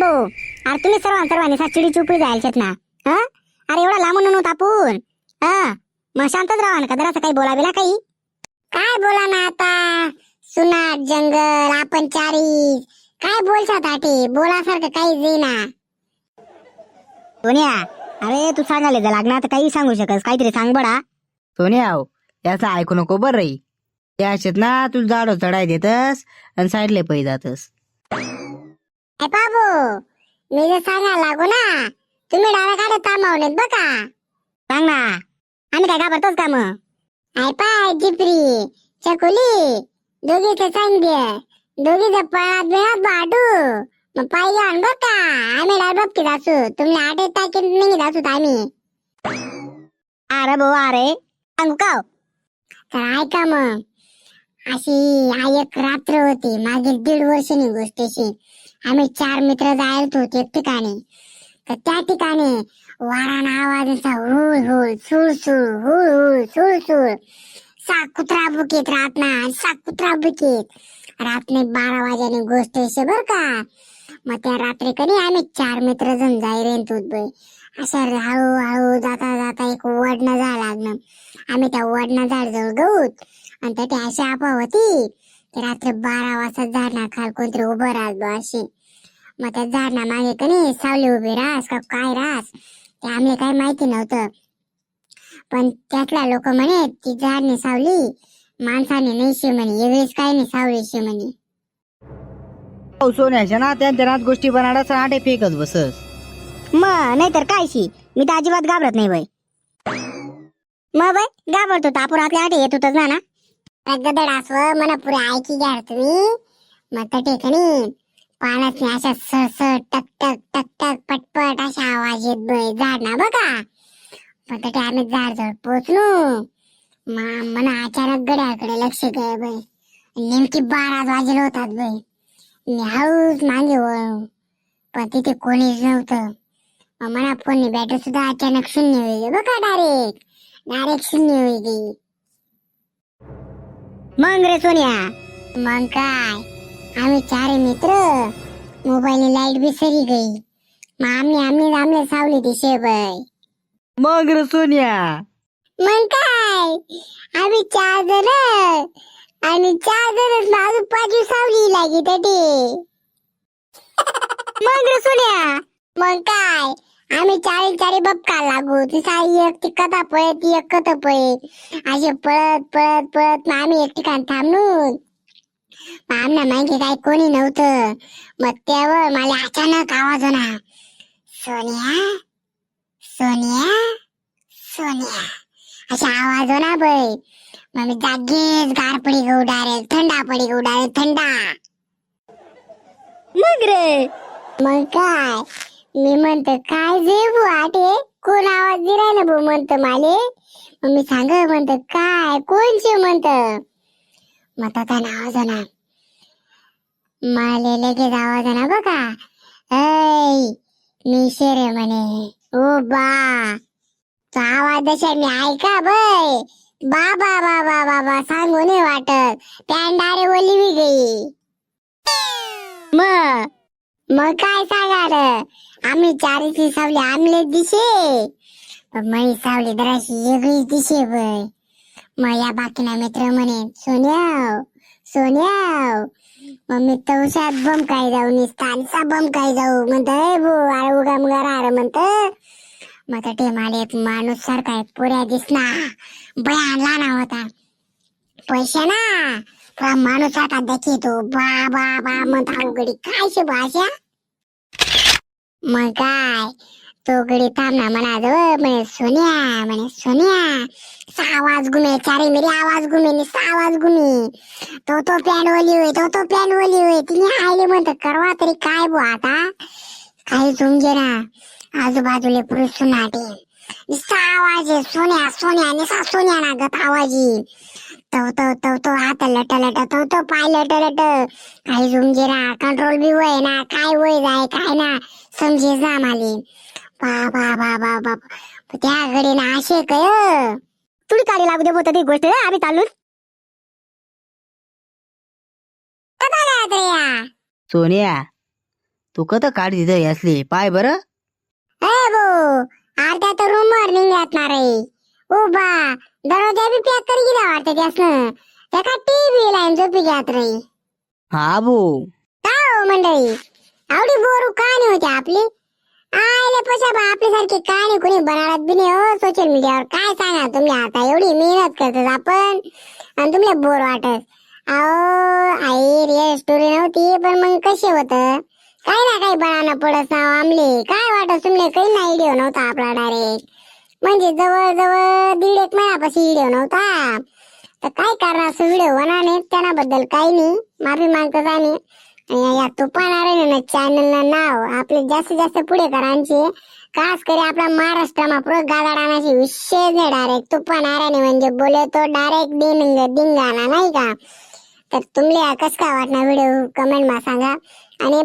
भाऊ, अरे तुम्ही सर्वांनी चिडी चुपडी जायच्यात ना. हा अरे एवढा लांबून नव्हता आपण. हा मग शांतच राहा ना, का जरासं काही बोलावेला काही. काय बोला ना आता, सुनाट जंगल आपण चारी काय बोलतात आटे, बोलासारखं काही जाईना. सोन्या अरे तू सांगायला जा लागणार तर काही सांगू शकस, काहीतरी सांग बडा. सोन्या याचं ऐकू नको बरं रे. त्या अशात ना तू झाडं चढाय देतस आणि साईडले पै जातस. ए बाबू, मी जर सांगायला लागू ना, तुम्ही डाव्या काढे थांबवलेत बघा. सांग ना, आम्ही काय घाबरतोच का मग. आय पाय जिपरी चकुली दोघीचे सांगे, दोघीचे पळात बिळात बाटू मग पाय घेऊन बघ का. आम्ही डायरेक्ट बघतीत असू, तुम्ही आठ टाकीत निघत असू आम्ही. अरे भाऊ अरे सांगू का हो? तर ऐका मग, अशी एक रात्र होती मागील 1.5 वर्षांनी गोष्टीशी. आम्ही 4 मित्र जायला होतो एक ठिकाणी. तर त्या ठिकाणी वाराना आवाजाचा हुळ हुळ सुळ सुळ हुळ हुळ सुळ सुळ. कुत्रा बुकीत रात ना, कुत्रा बुकीत रात्री 12 वाजेने गोष्ट अशी बर का. मग त्या रात्री कधी आम्ही 4 मित्र जण जाय रेंतूत बाई. अशा हळूहळू जाता जाता एक वडणं झाड लागलं. आम्ही त्या वडणं झाड जवळ गऊत आणि त्याची अशी आपोआ होती की रात्री 12 वाजता झाडना खाल कोणतरी उभं राहत अशी. मग त्या झाडना मागे कणी सावली उभी राहस का काय राहस ते आम्ही काही माहिती नव्हतं. पण त्यातल्या लोक म्हणे ती झाडने सावली माणसाने नाही शे म्हणे, वेगळीच काही नाही सावली शे म्हणे. सोन्याच्या ना त्यांच्या नात गोष्टी बनाडच आटे फेकच बसस. मग नाहीतर काय शी, मी तर अजिबात घाबरत नाही बाई. मग बाई घाबरतो तर आपण आपल्या आटे येत होतच ना. गदड असव मला पुरे ऐकी घ्या तुम्ही. मग त्या ठिकाणी पाण्यात अशा स टक टक टक टक पटपट अशा आवाज येत बाई झाड ना बघा. पण त्या आम्ही झाड जवळ पोचलो. मला अचानक गड्याकडे लक्ष गय बाई. नेमकी 12 वाजेला होतात बाई. मी हळूच मागे वळू पण तिथे कोणीच नव्हतं. मग मला फोननी बॅटरी सुद्धा अचानक शून्य होईल बघा. डायरेक्ट शून्य होईल. मग रे सोन्या, मग काय आम्ही 4 मित्र, मोबाईल लाईट बी सरी गई. मग आम्ही सावली दिशे बाई. मग रे सोन्या, मग काय आम्ही 4 जण आणि 4 जण माझं 5 सावली लागी त्याटी. मग रे सोन्या, मग काय आम्ही 4 बपका लागू. ती साई एक ती कथा पळे ती एक कथा पळे असे पळत पळत पळत मग आम्ही एक ठिकाणी थांबलो. आमना मागे काय कोणी नव्हतं. मग तेव्हा मला अचानक आवाज आला, सोन्या सोन्या सोन्या असा आवाज होना बाई. मग मी जागेच गार पडी गो डायरेक्ट थंडा पडी गो डायरेक्ट थंडा. मग रे मग काय मी म्हणतो काय जे आटे कोण आवाज दिलाय भाऊ म्हणतो माले. मग मी सांग म्हणतो काय कोणचे म्हणत. मग त्याचा आवाज ना माले लगेच आवाज ना बघा. ऐ मी शेरे म्हणे ओ बा. तो आवाज जसा मी ऐका बाई बाबा बाबा बाबा सांगू नाही वाटत. पॅन्डारे ओली बी गई. मग काय सांगा आम्ही 4ची सावली आमले दिशे मग सावली दराशी वेगळीच दिशे बाई. मग या बाकीना मित्र म्हणे सोन्या सोन्या. मग मी तवशात बम काय जाऊ निसता बम काय जाऊ म्हणतोय भो अरे उगा मुगा राहर म्हणत. मग ते माले एक माणूस सारखा पुऱ्या दिसना भयान लहान होता. पैसे ना तुला माणूस सारखा देखी तो बा बा बा म्हणता उघडी काय शे भाषा. मग काय तो गडी थांबना म्हणा म्हणे सोन्या आवाज घुमे 4 मेरी आवाज घुमे आवाज घुमे. तो प्लॅन ओली होय तो प्लॅन ओली होय. तिने आले म्हणत करवा तरी काय बो आता काही समजे ना. आजूबाजूले पुरुष सुनाटे निसा आवाज सोन्या सोन्या निसा सोन्या ना गत आवाजी. तो हात लट लट तो पाय लट लट काही समजे ना. कंट्रोल बी वय ना काय वय जाय काय ना समजेच ना माले. बाबा बाबा बाबा त्या घडी ना असे काय तुडी काढी लागू दे बोलत ती गोष्ट आम्ही चालू. सोन्या तू कत काढ तिथं असली पाय बरं. भाऊ अर्ध्या तर रूमवर निघत ना रे. उभा दरवाजा बी पॅक करी गेला वाटतं त्यासनं. त्या का टीव्ही लाईन झोपी घ्यात रे. हा भो. काय हो मंडळी, आवडी बोरू कहाणी होती आपली. आयले पशा बा आपल्यासारखी कहाणी कोणी बनाडत बी नाही हो सोशल मीडियावर. काय सांगा तुम्ही, आता एवढी मेहनत करतात आपण आणि तुम्हाला बोर वाटत. अहो आई रिअल स्टोरी नव्हती, पण मग कसे होत काही ना काही बनाना पडत नाव आमले. काय वाटत तुम्हाला, काही ना व्हिडिओ नव्हता आपला डायरेक्ट. म्हणजे जवळ 1.5 महिन्यापासून व्हिडिओ नव्हता. तर काय करणार असं व्हिडिओ होणार नाही, त्याबद्दल काही नाही, माफी मागतोच आम्ही. या तुपानारायण चॅनलला नाव आपले जास्तीत जास्त पुढे करायचे. खास करी आपला महाराष्ट्रामा पुढे गादा डाण्याचे विषय नाही. डायरेक्ट तुपानारायण म्हणजे बोले तो डायरेक्ट दिंगाणा नाही का. तर तुम्हाला कस काय वाटणार व्हिडिओ कमेंट मा सांगा. आणि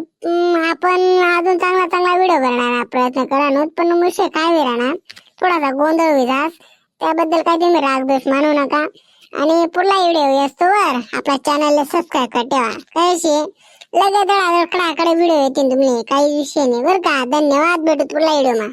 आपण अजून चांगला व्हिडिओ करणार प्रयत्न करा. पण विषय काय राहणार, थोडासा गोंधळ विधास, त्याबद्दल काही तुम्ही रागद्वेष मानू नका. आणि पुढला व्हिडिओ असतोवर आपल्या चॅनलला सबस्क्राईब कर ठेवा. कशी लगेच कडे व्हिडिओ येतील तुम्ही, काही विषय नाही बरं का. धन्यवाद, भेटू पुढला व्हिडिओ मा.